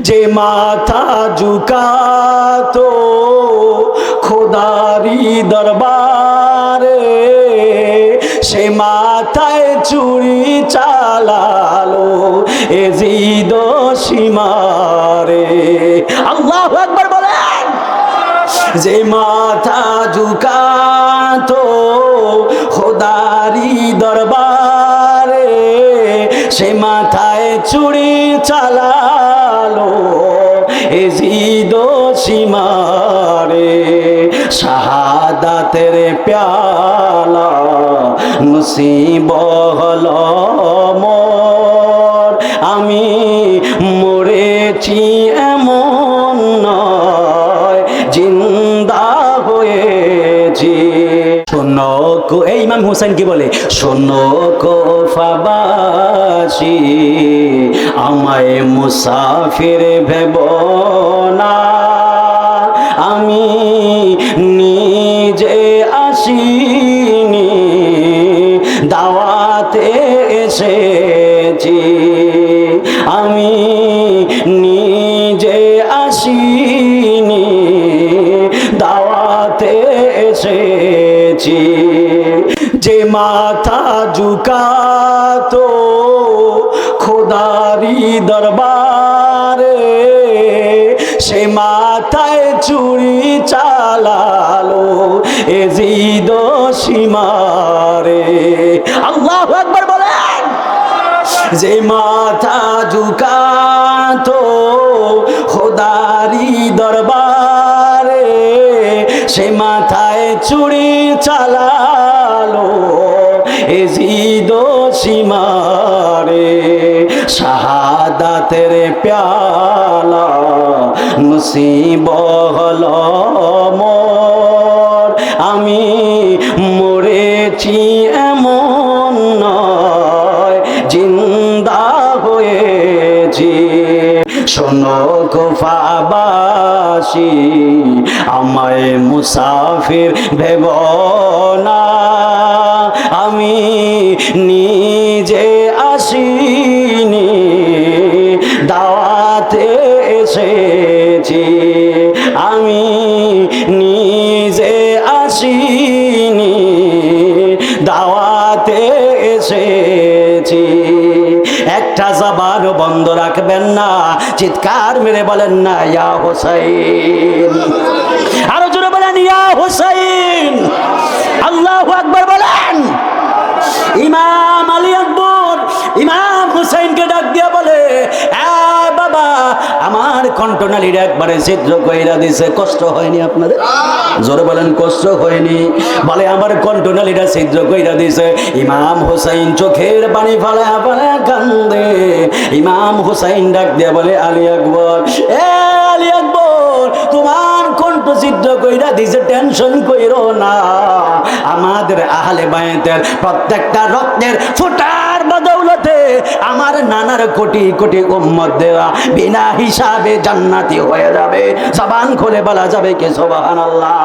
যে মাথা ঝুকাতো খোদারি দরবারে, সে মাথায় চুরি চালালো এজিদ সীমারে। আল্লাহু আকবার বলেন। যে মাথা ঝুকাতো খোদারি দরবারে, সে মাথায় চুরি চালালো এজিদ সীমারে। শাহাদাতের প্যালা নসিব হলো মোর, আমি মরেছি এমন নয়, জিন্দা হয়েছি। শোনো কো, এই ইমাম হুসাইন কি বলে, শোনো কুফাবাসী আমায় মুসাফির ভেব না, আমি নিজে আসিনি দাওয়াতে এসেছি, আমি নিজে আসিনি দাওয়াতে এসেছি। যে মাথা ঝুকাতো খোদারি দরবারে, সে মাথায় চুরি চালালো এজিদ সীমারে। আল্লাহু আকবার বলেন। যে মাথা ঝুকাতো খোদারি দরবারে, সে মাথায় চুরি চালালো এজিদ সীমারে। শাহাদাতের প্যালা নসিব হলো মোর, আমি মরেছি এমন নয়, জিন্দা হয়েছি। শোনো কুফাবাসী আমায় মুসাফির ভেব না, আমি নিজে আসিনি দাওয়াতে এসেছি, আমি নিজে আসিনি দাওয়াতে এসেছি। একটা জবান বন্ধ রাখবেন না, চিৎকার মেরে বলেন না ইয়া হুসাইন। আরো জোরে বলেন ইয়া হুসাইন। আল্লাহু আকবার বলেন। ইমাম আলী আকবর ইমাম হুসাইনকে ডাক দিয়া বলে, বাবা আমার কণ্ঠনালীর একবারে ছিদ্র কইরা দিছে, কষ্ট হয়নি আপনাদের? জোরে বলেন কষ্ট হয়নি? বলে আমার কণ্ঠনালীটা ছিদ্র কইরা দিছে। ইমাম হুসাইন চোখের পানি ফালায়া ফালায়া কান্দে। ইমাম হুসাইন ডাক দিয়া বলে, আলী আকবর, আলী আকবর, তোমার কণ্ঠ ছিদ্র কইরা দিছে, টেনশন কইরো না। আমাদের আহলে বায়তের প্রত্যেকটা রক্তের ফোঁটার বদৌলতে আমার নানার কোটি কোটি উম্মত দেওয়া বিনা হিসাবে জান্নাতি হয়ে যাবে। জবান খুলে বলা যাবে কি সুবহানাল্লাহ।